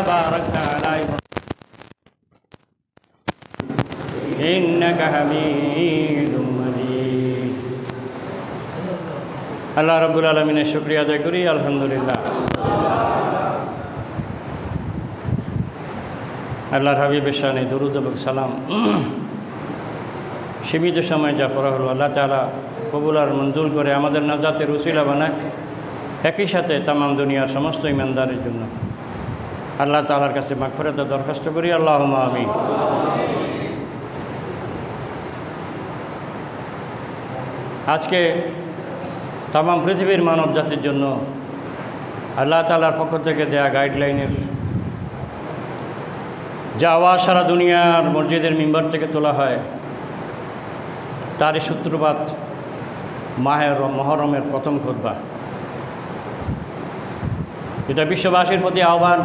باركت على إبراهيم إنك حميد مجيد আল্লাহ রাব্বুল আলামিনের শুকরিয়া আদায় করি আলহামদুলিল্লাহ। আল্লাহর হাবিবের শানে দরুদ এবং সালাম সীমিত সময় যা পড়া হলো আল্লাহ তাআলা কবুল আর মঞ্জুর করে আমাদের নাজাতের উসিলা বানাক, একই সাথে তামাম দুনিয়ার সমস্ত ইমানদারের জন্য আল্লাহ তাআলার কাছে মাগফিরাতের দরখাস্ত করি, আল্লাহুম্মা আমিন। আজকে তামাম পৃথিবীর মানব জাতির জন্য আল্লাহ তাআলার পক্ষ থেকে দেয়া গাইডলাইনের যা আওয়াজ সারা দুনিয়ার মসজিদের মিম্বার থেকে তোলা হয়, তারই সূত্রপাত মহরমের প্রথম খুতবা। এটা বিশ্ববাসীর প্রতি আহ্বান।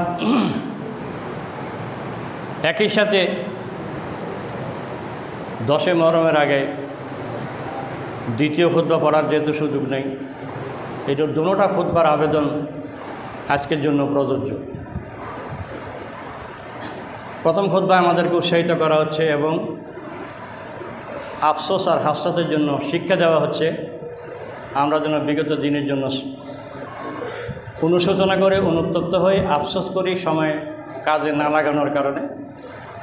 একই সাথে 10 মহরমের আগে দ্বিতীয় খুতবা পড়ার যেহেতু সুযোগ নেই, এটার দুটোটা খুতবার আবেদন আজকের জন্য প্রযোজ্য। প্রথম খুতবা আমাদেরকে উৎসাহিত করা হচ্ছে এবং আফসোস আর হাসরতের জন্য শিক্ষা দেওয়া হচ্ছে, আমরা যেন বিগত দিনের জন্য অনুশোচনা করে অনুতপ্ত হয়ে আফসোস করি সময় কাজে না লাগানোর কারণে,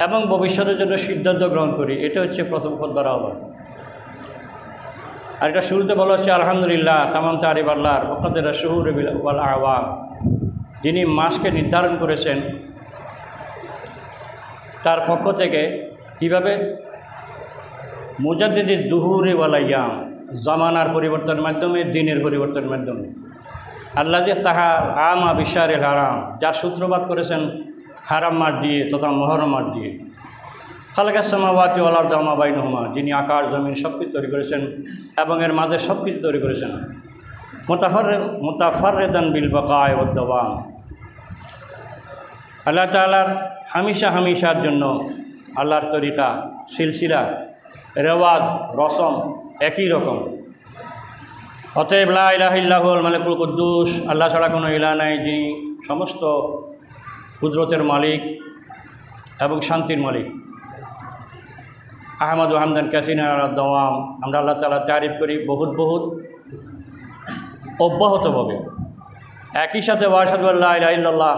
এবং ভবিষ্যতের জন্য সিদ্ধান্ত গ্রহণ করি। এটা হচ্ছে প্রথম খুতবার আহ্বান। আর এটা শুরুতে বলা হচ্ছে আলহামদুলিল্লাহ, তামাম তারিফ আল্লাহর ওয়াকাদের শুহুর ওয়াল আওয়াম, যিনি মাসকে নির্ধারণ করেছেন তার পক্ষ থেকে, কীভাবে মুজাদ্দিদিদ দুহুরি ওয়াল আইয়াম, জামানার পরিবর্তনের মাধ্যমে, দিনের পরিবর্তনের মাধ্যমে, আল্লাহ যে তাহা আমা বিশারেল হারাম, যার সূত্রপাত করেছেন হারাম মাস দিয়ে তথা মহরম মাস দিয়ে, খালাকাস সামাওয়াতি ওয়াল আরদা ওয়া মা বাইনাহুমা, যিনি আকাশ জমিন সব কিছু তৈরি করেছেন এবং এর মাঝে সব কিছু তৈরি করেছেন, মুতাফাররিদান বিল বাকায়ে ওয়াদ দাওয়াম, আল্লাহ তাআলার হামেশার জন্য আল্লাহর তরিকা, সিলসিলা, রেওয়াজ, রসম একই রকম। অতএব লা ইলাহা ইল্লাহুল মালিকুল কুদ্দুস, আল্লাহ ছাড়া কোনো ইলাহ নাই, যিনি সমস্ত কুদরতের মালিক এবং শান্তির মালিক। আহমদ হামদান কাসিনা দাওয়াম, আমরা আল্লাহ তাআলা তারিফ করি বহুত অব্যাহতভাবে। একই সাথে ওয়াশহাদু আল্লা ইলাহা ইল্লাল্লাহ,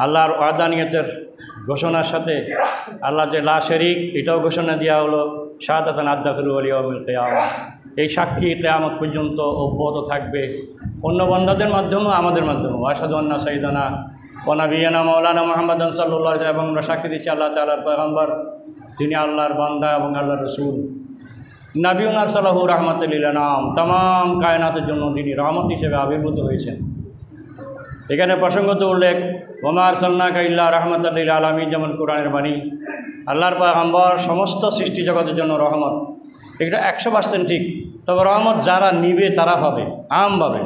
আল্লাহর ওয়াহদানিয়তের ঘোষণার সাথে আল্লাহ যে লা শরীক, এটাও ঘোষণা দেওয়া হলো শাহাদাতান আদাখিলু ওয়া ইয়াউমিল কিয়ামা। এই সাক্ষী কিয়ামত পর্যন্ত অব্যাহত থাকবে, অন্য বান্দাদের মাধ্যমেও আমাদের মাধ্যমেও। ওয়াশহাদু আন্না সাইয়্যিদানা ওয়া নাবিয়্যানা মাওলানা মুহাম্মাদান সাল্লাল্লাহু আলাইহি ওয়া সাল্লাম, এবং আমরা সাক্ষী দিচ্ছি আল্লাহ তাআলার পয়গম্বর, যিনি আল্লাহর বান্দা এবং আল্লাহর রাসূল, নাবিয়ুন আরসালাহু রাহমাতাল লিল আনাম, তামাম কায়নাতের জন্য যিনি রহমত হিসেবে আবির্ভূত হয়েছেন। এখানে প্রসঙ্গত উল্লেখ ওয়া মা আরসালনাকা ইল্লা রাহমাতাল লিল আলামিন, যেমন কোরআনের বাণী, আল্লাহর পয়গম্বর সমস্ত সৃষ্টি জগতের জন্য রহমত। এটা 100% ঠিক, তবে রহমত যারা নিবে তারা হবে আমভাবে।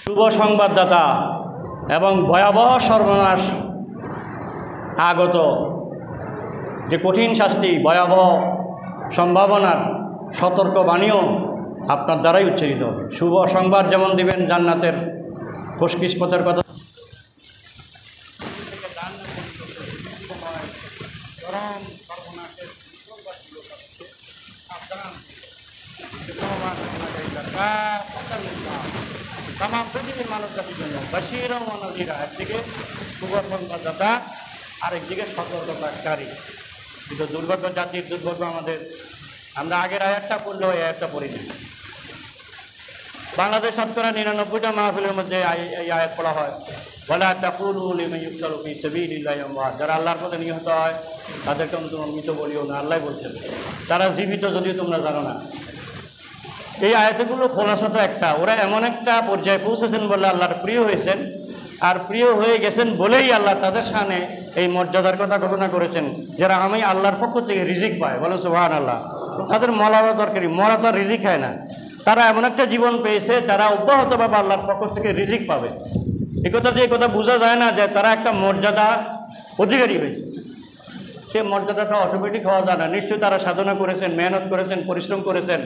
শুভ সংবাদদাতা এবং ভয়াবহ সর্বনাশ আগত, যে কঠিন শাস্তি, ভয়াবহ সম্ভাবনার সতর্কবাণীও আপনার দ্বারাই উচ্চারিত হবে। শুভ সংবাদ যেমন দিবেন জান্নাতের খুশকিসমতের কথা, তামাম পৃথিবীর মানুষ জাতির জন্য বাশীরা ওয়া নাযীরা, একদিকে শুভ সংবাদদাতা, আরেকদিকে সতর্কতাকারী। কিন্তু দুর্ভাগ্য জাতির দুর্ভাগ্য আমাদের, আমরা আগের আয়াতটা পড়লেও এই আয়াতটা পড়ি না। বাংলাদেশ শতকরা 99টা মাহফিলের মধ্যে এই আয়াত পড়া হয়, ওয়ালা তাকুলু লিমান ইউকতালু ফি সাবিলিল্লাহি আমওয়াত, যারা আল্লাহর পথে নিহত হয় তাদেরকে তোমরা মৃত বলিও না। আল্লাহ বলছেন তারা জীবিত, যদিও তোমরা জানো না। এই আয়াতগুলো খোলাসা তো একটা, ওরা এমন একটা পর্যায়ে পৌঁছেছেন বলে আল্লাহর প্রিয় হয়েছেন, আর প্রিয় হয়ে গেছেন বলেই আল্লাহ তাদের সামনে এই মর্যাদার কথা ঘোষণা করেছেন, যারা আমি আল্লাহর পক্ষ থেকে রিজিক পায়, বলে সুবহানাল্লাহ। তাদের মরার দরকারি, মরা তো রিজিক হয় না, তারা এমন একটা জীবন পেয়েছে যারা অব্যাহতভাবে আল্লাহর পক্ষ থেকে রিজিক পাবে। এই কথা দিয়ে কথা বোঝা যায় না যে তারা একটা মর্যাদা অধিকারী হয়েছে। সে মর্যাদাটা অটোমেটিক হওয়া যায় না। নিশ্চয়ই তারা সাধনা করেছেন, মেহনত করেছেন, পরিশ্রম করেছেন,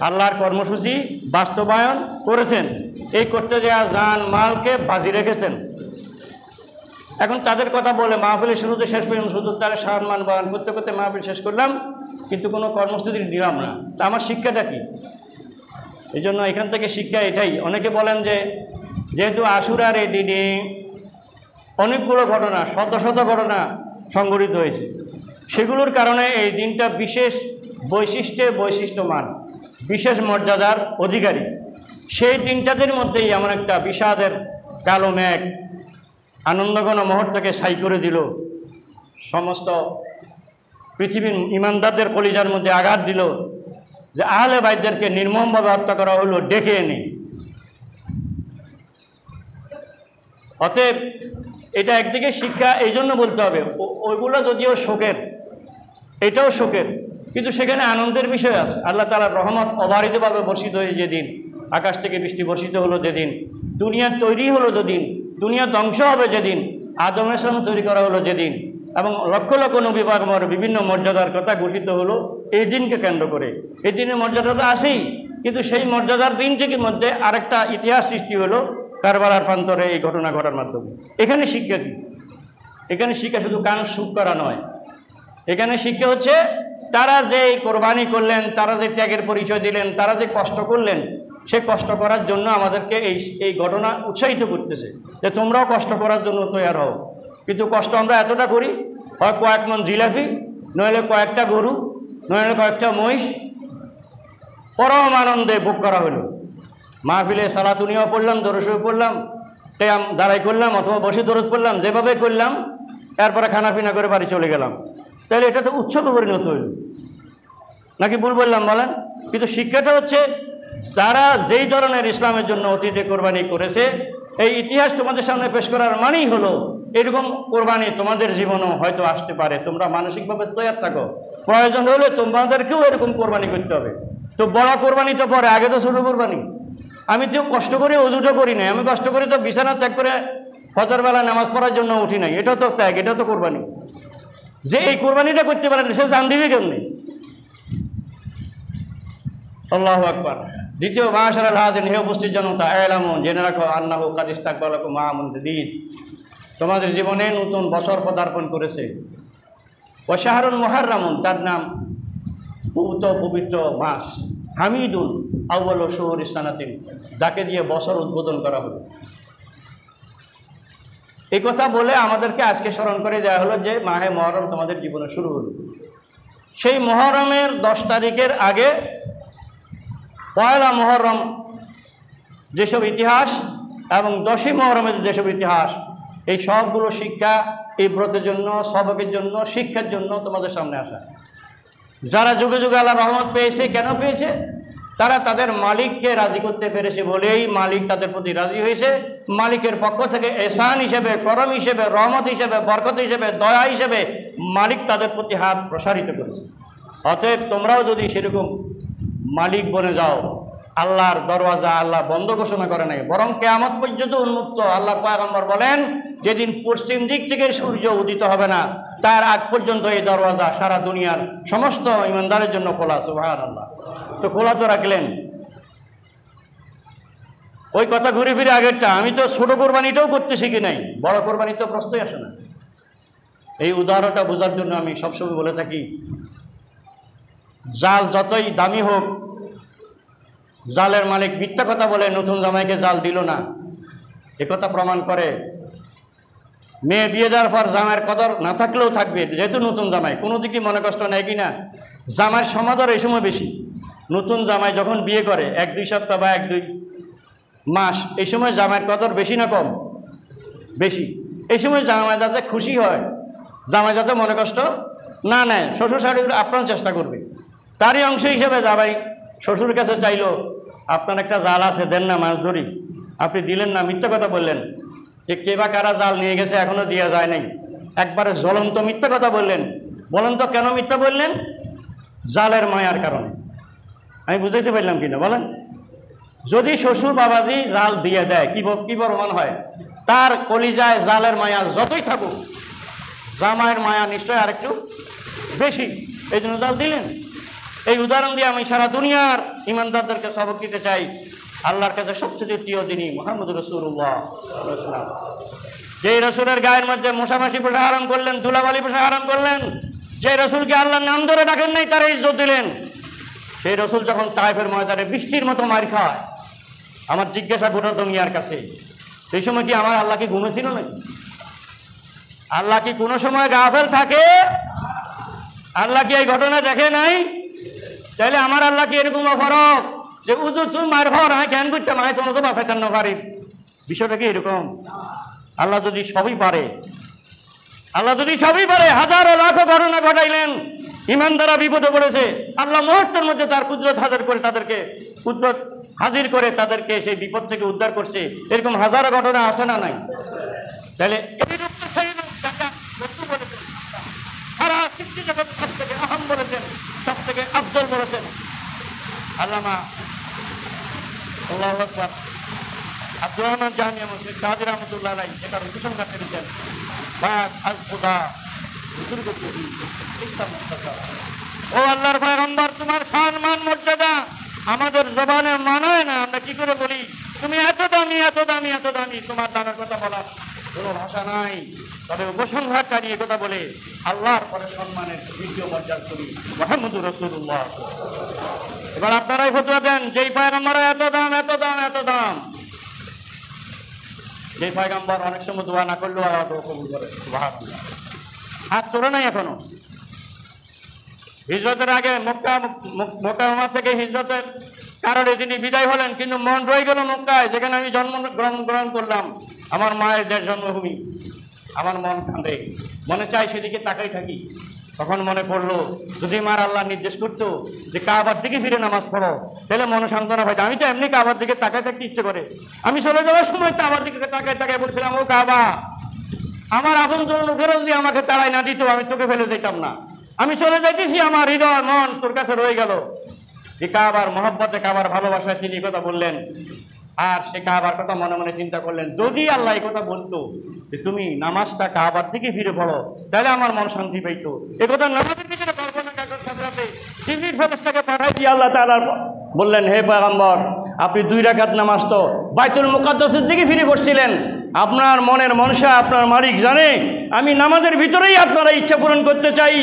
আল্লাহর কর্মসূচি বাস্তবায়ন করেছেন, এই করতে যাওয়া জান মালকে বাজি রেখেছেন। এখন তাদের কথা বলে মাহফিলের শুরুতে শেষ পর্যন্ত শুধু তারা সম্মান বয়ান করতে করতে মাহফিল শেষ করলাম, কিন্তু কোনো কর্মসূচি দিলাম না। তা আমার শিক্ষাটা কী? এই জন্য এখান থেকে শিক্ষা এটাই। অনেকে বলেন যে যেহেতু আশুরার এই দিনে অনেকগুলো ঘটনা, শত শত ঘটনা সংঘটিত হয়েছে, সেগুলোর কারণে এই দিনটা বিশেষ বৈশিষ্ট্যমান, বিশেষ মর্যাদার অধিকারী। সেই দিনটাদের মধ্যেই এমন একটা বিষাদের কালো মেঘ আনন্দঘন মুহূর্তকে ছাই করে দিল, সমস্ত পৃথিবীর ইমানদারদের কলিজার মধ্যে আঘাত দিল যে আহলে বাইতদেরকে নির্মমভাবে হত্যা করা হলো ডেকে এনে। অতএব এটা একদিকে শিক্ষা, এই জন্য বলতে হবে ওইগুলো যদিও শোকের, এটাও শোকের, কিন্তু সেখানে আনন্দের বিষয় আছে। আল্লাহ তাআলার রহমত অবারিতভাবে বর্ষিত হয়ে যেদিন, আকাশ থেকে বৃষ্টি বর্ষিত হলো যেদিন, দুনিয়া তৈরি হলো যেদিন, দুনিয়া ধ্বংস হবে যেদিন, আদম আলাইহিস সালাম তৈরি করা হলো যেদিন, এবং লক্ষ লক্ষ নবী পাগম্বর বিভিন্ন মর্যাদার কথা ঘোষিত হলো এই দিনকে কেন্দ্র করে। এই দিনের মর্যাদা তো আসেই, কিন্তু সেই মর্যাদার দিন থেকে মধ্যে আরেকটা ইতিহাস সৃষ্টি হলো কারবালার প্রান্তরে এই ঘটনা ঘটার মাধ্যমে। এখানে শিক্ষা কী? এখানে শিক্ষা শুধু কান সুখ করা নয়, এখানে শিক্ষা হচ্ছে তারা যে কোরবানি করলেন, তারা যে ত্যাগের পরিচয় দিলেন, তারা যে কষ্ট করলেন, সে কষ্ট করার জন্য আমাদেরকে এই ঘটনা উৎসাহিত করতেছে যে তোমরাও কষ্ট করার জন্য তৈরি হও। কিন্তু কষ্ট আমরা এতটা করি, হয় কয়েক মন জিলাপি, নইলে কয়েকটা গরু, নইলে কয়েকটা মহিষ, পরম আনন্দে ভোগ করা হলো। মাহফিলে সালাতুনিয়াও পড়লাম, দরুদও পড়লাম, কিয়াম দাঁড়াই করলাম অথবা বসে দরুদ পড়লাম, যেভাবে করলাম, এরপরে খানাপিনা করে বাড়ি চলে গেলাম। তাহলে এটা তো উৎসবে পরিণত হইল, নাকি ভুল বললাম বলেন? কিন্তু শিক্ষাটা হচ্ছে তারা যেই ধরনের ইসলামের জন্য অতীতে কোরবানি করেছে, এই ইতিহাস তোমাদের সামনে পেশ করার মানেই হলো এরকম কোরবানি তোমাদের জীবনেও হয়তো আসতে পারে। তোমরা মানসিকভাবে তৈরি থাকো, প্রয়োজন হলে তোমাদেরকেও এরকম কোরবানি করতে হবে। তো বড় কোরবানি তো পরে, আগে তো ছোটো কোরবানি। আমি তো কষ্ট করে অজুটা করি নাই, আমি কষ্ট করে তো বিছানা ত্যাগ করে ফজরবেলা নামাজ পড়ার জন্য উঠি নাই, এটাও তো ত্যাগ, এটাও তো কোরবানি। যে এই কোরবানিটা করতে পারেন সে জান দিবে কেমনি? আল্লাহু আকবার। দ্বিতীয় মাশাআল্লাহ হাজির, হে উপস্থিত জনতা, আ'লামু, জেনে রাখো, আন্নাহু কাদ ইস্তাকবালাকুম আমুন জাদীদ, তোমাদের জীবনে নতুন বছর পদার্পণ করেছে। ওয়া শাহরুল মুহাররামুন, তার নাম পবিত্র মাস। হামিদুন আউয়ালু শুহুরিস সানাতিন, যাকে দিয়ে বছর উদ্বোধন করা হলো। এই কথা বলে আমাদেরকে আজকে স্মরণ করে দেওয়া হলো যে মাহে মুহররম তোমাদের জীবনে শুরু হলো। সেই মুহররমের 10 তারিখের আগে পয়লা মুহররম যেসব ইতিহাস এবং 10ই মুহররমের যেসব ইতিহাস, এই সবগুলো শিক্ষা এই ব্রতের জন্য, সবকের জন্য, শিক্ষার জন্য তোমাদের সামনে আসা। যারা যুগে যুগে আল্লাহর রহমত পেয়েছে, কেন পেয়েছে? তারা তাদের মালিককে রাজি করতে পেরেছে বলেই মালিক তাদের প্রতি রাজি হয়েছে। মালিকের পক্ষ থেকে এহসান হিসেবে, করম হিসেবে, রহমত হিসেবে, বরকত হিসেবে, দয়া হিসেবে মালিক তাদের প্রতি হাত প্রসারিত করেছে। অতএব তোমরাও যদি সেরকম মালিক বনে যাও, আল্লাহর দরওয়াজা আল্লাহ বন্ধ ঘোষণা করে নাই, বরং কিয়ামত পর্যন্ত উন্মুক্ত। আল্লাহর পয়গম্বর বলেন, যেদিন পশ্চিম দিক থেকে সূর্য উদিত হবে না, তার আগ পর্যন্ত এই দরওয়াজা সারা দুনিয়ার সমস্ত ইমানদারের জন্য খোলা। সুবহানাল্লাহ। তো খোলা তো রাখলেন। ওই কথা ঘুরে ফিরে আগেরটা, আমি তো ছোট কোরবানিটাও করতে শিখি নাই, বড় কোরবানি তো প্রশ্নই আসে না। এই উদাহরণটা বোঝার জন্য আমি সবসময় বলে থাকি, জাল যতই দামি হোক, জালের মালিক মিথ্যা কথা বলে নতুন জামাইকে জাল দিল না, একথা প্রমাণ করে মেয়ে বিয়ে দেওয়ার পর জামাইয়ের কদর না থাকলেও থাকবে, যেহেতু নতুন জামাই। কোনো দিকে মনে কষ্ট নেয় কি না? জামাইয়ের সমাদর এই সময় বেশি। নতুন জামাই যখন বিয়ে করে 1-2 সপ্তাহ বা 1-2 মাস, এই সময় জামাইয়ের কদর বেশি না কম? বেশি। এই সময় জামাই যাতে খুশি হয়, জামাই যাতে মনে কষ্ট না নেয়, শ্বশুর শাশুড়ি আপনার চেষ্টা করবে। তারই অংশ হিসেবে জামাই শ্বশুরের কাছে চাইলো, আপনার একটা জাল আছে, দেন না মাছ ধরি। আপনি দিলেন না, মিথ্যা কথা বললেন যে কে বা কারা জাল নিয়ে গেছে, এখনও দেওয়া যায় নাই। একবারে জ্বলন্ত মিথ্যা কথা বললেন। বলেন তো কেন মিথ্যা বললেন? জালের মায়ার কারণে। আমি বুঝাইতে পারলাম কিনা বলেন? যদি শ্বশুর বাবাজি জাল দিয়ে দেয়, কি প্রমাণ হয়? তার কলিজায় জালের মায়া যতই থাকুক, জামাইয়ের মায়া নিশ্চয় আরেকটু বেশি, এই জন্য জাল দিলেন। এই উদাহরণ দিয়ে আমি সারা দুনিয়ার ইমানদারদেরকে সবক দিতে চাই, আল্লাহর কাছে সবচেয়ে প্রিয় যিনি মুহাম্মদ রাসূলুল্লাহ। যে রসুলের গায়ের মধ্যে মশামাছি পোষা হারাম করলেন, ধুলাবালি পোষা হারাম করলেন, যে রসুলকে আল্লাহর নাম ধরে ডাকেন নাই তারা ইজ্জত দিলেন, সেই রসুল যখন তায়েফের ময়দানে বৃষ্টির মতো মার খায়, আমার জিজ্ঞাসা গোটা দুনিয়ার কাছে, সেই সময় কি আমার আল্লাহ কি ঘুমেছিল নাকি? আল্লাহ কি কোনো সময় গাফেল থাকে? আল্লাহ কি এই ঘটনা দেখে নাই? তাহলে আমার আল্লাহ কি এরকম অফরক যে উজু তুমি মার খাও না কেন করতে মায় তোমার তো বাঁচাইতেন না পারি? বিষয়টা কি এরকম? আল্লাহ যদি সবই পারে, আল্লাহ যদি সবই পারে, হাজারো লাখো ঘটনা ঘটাইলেন, ইমানদারা বিপদে পড়েছে, আল্লাহ মুহূর্তের মধ্যে তার কুদরত হাজির করে তাদেরকে কুদরত হাজির করে তাদেরকে সেই বিপদ থেকে উদ্ধার করছে। এরকম হাজারো ঘটনা আসে না নাই? তাহলে সারা সৃষ্টি জগৎ সব থেকে আহম বলেছেন, সব থেকে আফজল বলেছেন আল্লামা আল্লাহু আকবার আব্দুর রহমান জামিয়া মসজিদ সাদি রহমতুল্লাহ আলাইহি এটার প্রশংসা করেছেন। ও আল্লাহর পয়গম্বর, তোমার সম্মান মর্যাদা আমাদের জবানে মানায় না, আমরা কি করে বলি তুমি এত দামি এত দামি এত দামি, তোমার দামের কথা বলার কোনো ভাষা নাই। তবে উপসংহারকারী এ কথা বলে আল্লাহর পরে সম্মানের দ্বিতীয় মর্যাদা করি মুহাম্মদুর রাসূলুল্লাহ। এবার আপনারাই ফতোয়া দেন, যেই পয়গম্বরের এত দাম এত দাম এত দাম, যে পয়গম্বর অনেক সময় দোয়া না করলেও আল্লাহ কবুল করে, সুবহানাল্লাহ, হাত তোলে নাই এখনো। হিজরতের আগে মক্কা থেকে হিজরতের কারণে তিনি বিদায় হলেন, কিন্তু মন রয়ে গেল মক্কায়, যেখানে আমি জন্মগ্রহণ করলাম, আমার মায়ের দেশ জন্মভূমি। আমার মন কাঁদে, মনে চাই সেদিকে তাকাই থাকি। তখন মনে পড়লো, যদি মার আল্লাহ নির্দেশ করতো যে কাবার দিকে ফিরে নামাজ পড়ো, তাহলে মনে সান্ত্বনা পাইতো। আমি তো এমনি কাবার দিকে তাকাই থাকতে ইচ্ছে করে। আমি চলে যাওয়ার সময় কাবার দিকে তাকাই তাকাই বলছিলাম, ও কাবা, আমার আপন লোকেরা যদি আমাকে তাড়াই না দিত, আমি তোকে ফেলে যেতাম না। আমি চলে যাইতেছি, আমার হৃদয় মন তোর কাছে রয়ে গেল। যে কাবার মহব্বতে, কাবার ভালোবাসায় তিনি কথা বললেন, আর সে কাবার কথা মনে মনে চিন্তা করলেন, যদি আল্লাহ এই কথা বলতো যে তুমি নামাজটা কাবার দিকে ফিরে পড়ো, তাহলে আমার মন শান্তি পাইতো। এ কথা নামাজের ভিতরে কল্পনা সাথে জিবরিল ফেরেশতাকে পাঠাই দিয়ে আল্লাহ তাআলা বললেন, হে পয়গম্বর, আপনি 2 রাকাত নামাজ তো বাইতুল মুকাদ্দাসের দিকে ফিরে বসছিলেন, আপনার মনের মনসা আপনার মালিক জানে। আমি নামাজের ভিতরেই আপনারা ইচ্ছা পূরণ করতে চাই,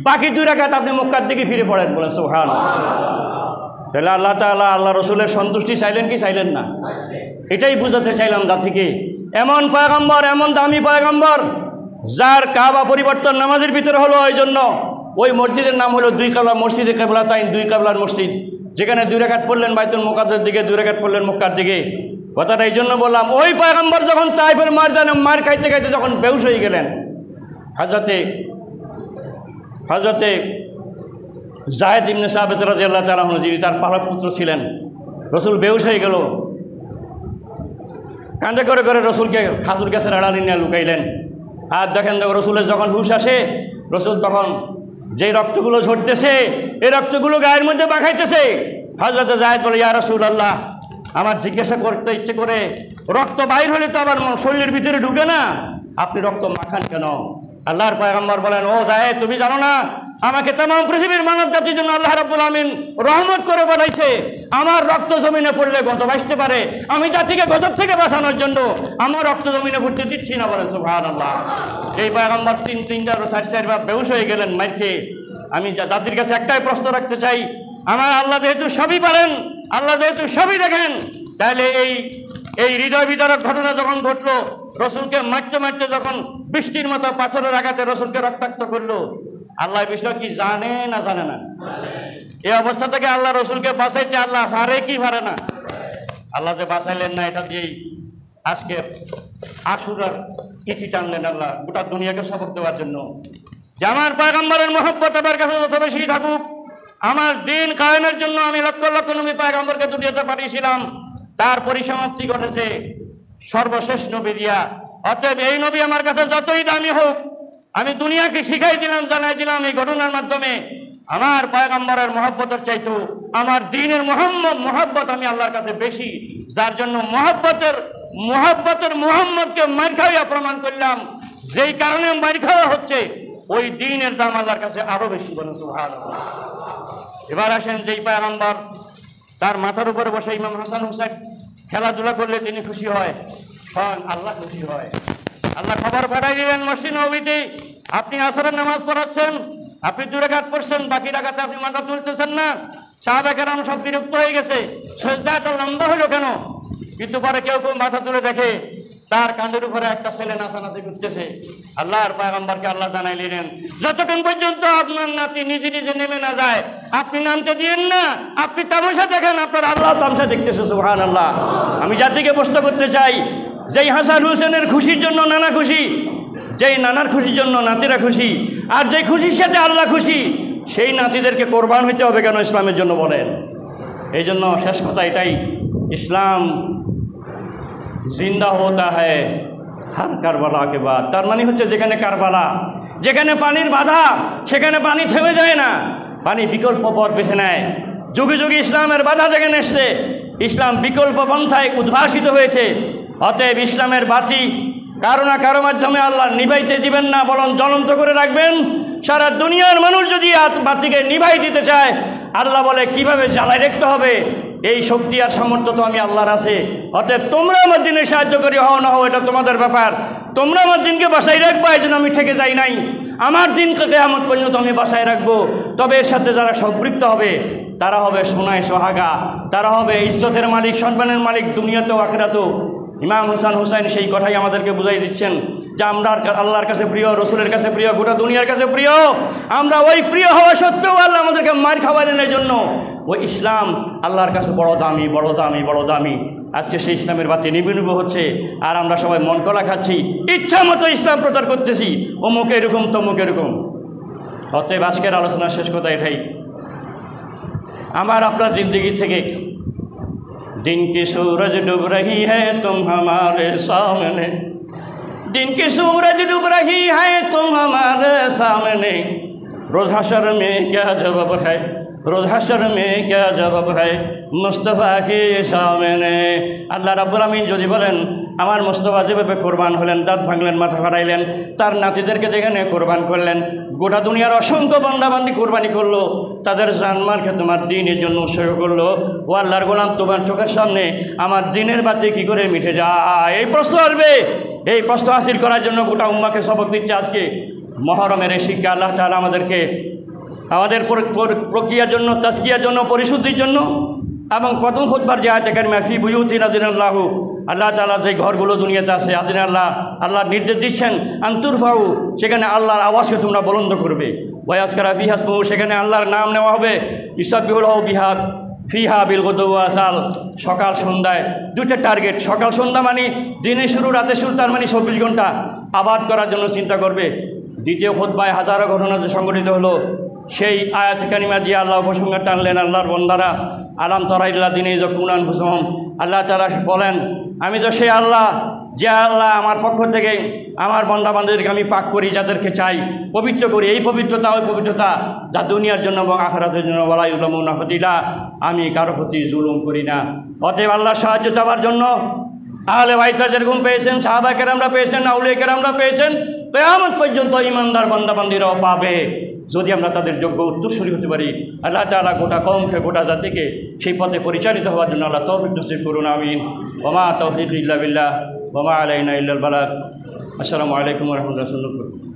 বাকি 2 রাকাত আপনি মক্কার দিকে ফিরে পড়েন। বলেন সুবহানাল্লাহ। তাহলে আল্লাহ তাআলা আল্লাহ রসুলের সন্তুষ্টি চাইলেন কি চাইলেন না? এটাই বুঝাতে চাইলাম জাতিকে। এমন পয়গম্বর, এমন দামি পয়গম্বর, যার কাবা পরিবর্তন নামাজের ভিতরে হলো। এই জন্য ওই মসজিদের নাম হলো 2 কাবলা মসজিদে কিবলাতাইন, 2 কাবলার মসজিদ। যেখানে 2 রাকাত পড়লেন বাইতুল মুকাদ্দাসের দিকে, 2 রাকাত পড়লেন মক্কার দিকে। কথাটা এই জন্য বললাম, ওই পয়গম্বর যখন তাইফের ময়দানে মার খাইতে খাইতে যখন বেহুশ হয়ে গেলেন, হযরতে জায়েদ ইবনে সাবিত রাদিয়াল্লাহু তাআলা আনহু, যিনি তার পালক পুত্র ছিলেন, রসুল বেহুশ হয়ে গেল। কান্দে করে করে রসুলকে খাজুর গাছের আড়ালে নিয়ে লুকাইলেন। আর দেখেন, রসুলের যখন হুশ আসে, রসুল তখন যেই রক্তগুলো ঝরতেছে, এই রক্তগুলো গায়ের মধ্যে মাখাইতেছে। হযরতে জায়েদ বলে, ইয়া রাসূলুল্লাহ, আমার জিজ্ঞাসা করতে ইচ্ছে করে, রক্ত বাইর হলে তো আবার শরীরের ভিতরে ঢুকে না, আপনি রক্ত মাখান কেন? আল্লাহর পয়গম্বর বলেন, ও জায়েদ, তুমি জানো না আমাকে तमाम পৃথিবীর মানব জাতির জন্য আল্লাহ রাব্বুল আমিন রহমত করে পাঠাইছে। আমার রক্ত জমিনে পড়লে গজব আসতে পারে, আমি জাতিকে গজব থেকে বাঁচানোর জন্য আমার রক্ত জমিনে পড়তে দিচ্ছি না। বলেন সুবহানাল্লাহ। এই পয়গম্বর 3-4 বেহুশ হয়ে গেলেন মার খেয়ে। আমি জাতির কাছে একটাই প্রশ্ন রাখতে চাই, আমার আল্লাহ যেহেতু সবই পারেন, আল্লাহ যেহেতু সবই দেখেন, তাহলে এই হৃদয় বিদারক ঘটনা যখন ঘটলো, রসুলকে মারতে মারতে যখন বৃষ্টির মতো পাথরের আঘাতে রসুলকে রক্তাক্ত করলো, আল্লাহ বিষয় কি জানে না জানে না? এই অবস্থা থেকে আল্লাহ রসুলকে বাঁচাইতে আল্লাহ পারে কি পারে না? আল্লাহ যে বাঁচাইলেন না, এটা দিয়েই আজকে আশুরার ইতি টানলেন আল্লাহ গোটা দুনিয়াকে সবক দেওয়ার জন্য, যে আমার পয়গম্বরের মহব্বত আমার কাছে যত বেশি থাকুক, আমার দিন কায়েমের জন্য আমি লক্ষ লক্ষ নবী পয়গম্বরকে দুনিয়াতে পাঠিয়েছিলাম, তার পরিসমাপ্তি ঘটেছে সর্বশেষ নবী দিয়া। অতএব এই নবী আমার কাছে যতই দামি হোক, আমি দুনিয়াকে শিখাই দিলাম, জানাই দিলাম এই ঘটনার মাধ্যমে, আমার পয়গম্বরের মহব্বতের চাইতো আমার দ্বীনের মহব্বত আমি আল্লাহর কাছে বেশি, যার জন্য মহব্বতের মুহাম্মদকে মার খাওয়া প্রমাণ করলাম। যেই কারণে মার খাওয়া হচ্ছে, ওই দিনের দাম আল্লাহর কাছে আরো বেশি। বলেন সুবহানাল্লাহ। এবার আসেন, যেই পয়গম্বর তার মাথার উপরে বসে ইমাম হাসান হুসাইন খেলাধুলা করলে তিনি খুশি হয়, স্বয়ং আল্লাহ খুশি হয়। আল্লাহ খবর পাঠাই দিলেন মসজিদ নববীতে, আপনি আসরের নামাজ পড়াচ্ছেন, আপনি 2 রাকাত পড়ছেন, বাকি রাকাতে আপনি মাথা তুলতেছেন না। সাহাবায়ে কেরাম সব বিরক্ত হয়ে গেছে, সিজদা এত লম্বা হলো কেন? কিন্তু পরে কেউ কেউ মাথা তুলে দেখে তার কাঁধের উপরে একটা ছেলে নাচানাচি করতেছে। আল্লাহর পয়গম্বরকে আল্লাহ জানাইলেন, যতক্ষণ পর্যন্ত আপনার নাতি নিজে নিজে নেমে না যায় আপনি নামতে দিয়েন না, আপনি তামাশা দেখেন, আপনার আল্লাহ তামাশা দেখতেছে। সুবহানাল্লাহ। আমি জাতিকে প্রশ্ন করতে চাই, যেই হাসান হোসেনের খুশির জন্য নানা খুশি, যেই নানার খুশির জন্য নাতিরা খুশি, আর যেই খুশির সাথে আল্লাহ খুশি, সেই নাতিদেরকে কোরবান হইতে হবে কেন ইসলামের জন্য বলেন? এই জন্য শেষ কথা এটাই, ইসলাম জিন্দা হতা হ্যায় হর কারবালা কে বাদ। তার মানে হচ্ছে যেখানে কারবালা, যেখানে পানির বাধা, সেখানে পানি থেমে যায় না, পানি বিকল্প পথ বেছে নেয়। যুগে যুগে ইসলামের বাধা যেখানে এসছে, ইসলাম বিকল্প পন্থায় উদ্ভাসিত হয়েছে। অতএব ইসলামের বাতি কারো না কারো মাধ্যমে আল্লাহ নিভাইতে দিবেন না, বরং জ্বলন্ত করে রাখবেন। সারা দুনিয়ার মানুষ যদি বাতিকে নিভাই দিতে চায়, আল্লাহ বলে কিভাবে জ্বালাই রাখতে হবে, এই শক্তি আর সামর্থ্য তো আমি আল্লাহর আছে। অতএব তোমরা আমার দিনে সাহায্য করি, হও না হও এটা তোমাদের ব্যাপার। তোমরা আমার দিনকে বাসায় রাখবা, এই জন্য আমি ঠেকে যাই নাই। আমার দিনকে কিয়ামত পর্যন্ত আমি বাসায় রাখবো। তবে এর সাথে যারা সম্পৃক্ত হবে তারা হবে সোনায় সোহাগা, তারা হবে ইজ্জতের মালিক, সম্মানের মালিক দুনিয়াতেও আখিরাতেও। ইমাম হাসান হুসাইন সেই কথাই আমাদেরকে বুঝাই দিচ্ছেন যে আমরা আল্লাহর কাছে প্রিয়, রসুলের কাছে প্রিয়, গোটা দুনিয়ার কাছে প্রিয়। আমরা ওই প্রিয় হওয়া সত্ত্বেও আল্লাহ আমাদেরকে মার খাওয়ালেন, এই জন্য ওই ইসলাম আল্লাহর কাছে বড় দামি, বড় দামি, বড় দামি। আজকে সেই ইসলামের বাতি নিভে নিভে হচ্ছে, আর আমরা সবাই মন কলা খাচ্ছি, ইচ্ছা মতো ইসলাম প্রচার করতেছি, অমুক এরকম তমুক এরকম। অতএব আজকের আলোচনার শেষ কথা এটাই, আমার আপনার জিন্দগি থেকে दिन की सूरज डूब रही है तुम हमारे सामने, दिन की सूरज डूब रही है तुम हमारे सामने, रोज़ हशर में क्या जवाब है, रोज़ हशर में क्या जवाब है मुस्तफ़ा के सामने। আল্লাহ রাব্বুল আমিন যদি বলেন আমার মুস্তফা যেভাবে কোরবান হলেন, দাঁত ভাঙলেন, মাথা ফাটাইলেন, তার নাতিদেরকে যেখানে কোরবান করলেন, গোটা দুনিয়ার অসংখ্য বান্দাবান্দি কোরবানি করলো, তাদের জানমালকে তোমার দিনের জন্য উৎসর্গ করলো। ও আল্লাহর গোলাম, তোমার চোখের সামনে আমার দিনের বাতি কী করে মিটে যায়? এই প্রশ্ন আসবে। এই প্রশ্ন হাসিল করার জন্য গোটা উম্মাকে সবক দিচ্ছে আজকে মহরমের এই শিক্ষা। আল্লাহ তাআলা আমাদেরকে আমাদের প্রক্রিয়ার জন্য, তাজকিয়ার জন্য, পরিশুদ্ধির জন্য, এবং প্রথম খুতবার যে আয়াতে কারিমা ফি বুয়ুতিন আযিনাল্লাহু, আল্লাহ তাআলা যে ঘরগুলো দুনিয়াতে আছে, আল্লাহ নির্দেশ দিচ্ছেন আনতুরফাউ, সেখানে আল্লাহর আওয়াজকে তোমরা বুলন্দ করবে। ওয়ায়াজকারা ফিহা ইসমুহু, সেখানে আল্লাহর নাম নেওয়া হবে। ইউসাব্বিহুলাহু বিহা ফিহা বিল গুদুওয়ি ওয়াল আসাল, সকাল সন্ধ্যায় দুইটা টার্গেট। সকাল সন্ধ্যা মানে দিনের শুরু, রাতের শুরু, তার মানে 24 ঘন্টা আবাদ করার জন্য চিন্তা করবে। দ্বিতীয় খুতবায় হাজারো ঘটনা যে সংঘটিত হলো, সেই আয়াত কারিমা দিয়ে আল্লাহ উপসংহার টানলেন। আল্লাহর বন্দারা, আলাম তারা ইল্লা দিনে ইয়াকুনান আনফুসুহুম, আল্লাহ তাআলা বলেন আমি তো সেই আল্লাহ, যে আল্লাহ আমার পক্ষ থেকে আমার বান্দাবান্দিদেরকে আমি পাক করি, যাদেরকে চাই পবিত্র করি। এই পবিত্রতা ওই পবিত্রতা যা দুনিয়ার জন্য এবং আখিরাতের জন্য। ওয়ালা ইউলামুনা ফাতিলা, আমি কারো প্রতি জুলুম করি না। অতএব আল্লাহর সাহায্য চাওয়ার জন্য আহলে বাইতরা যেরকম পেয়েছেন, সাহাবায়ে কেরামরা পেয়েছেন, আউলিয়া কেরামরা পেয়েছেন, কিয়ামত পর্যন্ত ঈমানদার বান্দাবান্দিরাও পাবে, যদি আমরা তাদের যোগ্য উত্তরসূরি হতে পারি। আল্লাহ তাআলা গোটা কওমকে, গোটা জাতিকে সেই পথে পরিচালিত হওয়ার জন্য আল্লাহ তৌফিক নসিব করুন, আমিন। ওয়া মা তাওফীকি ইল্লা বিল্লাহ ওয়া মা আলাইনা ইল্লাল বালাগ। আসসালামু আলাইকুম ওয়া রাহমাতুল্লাহি ওয়া বারাকাতুহু।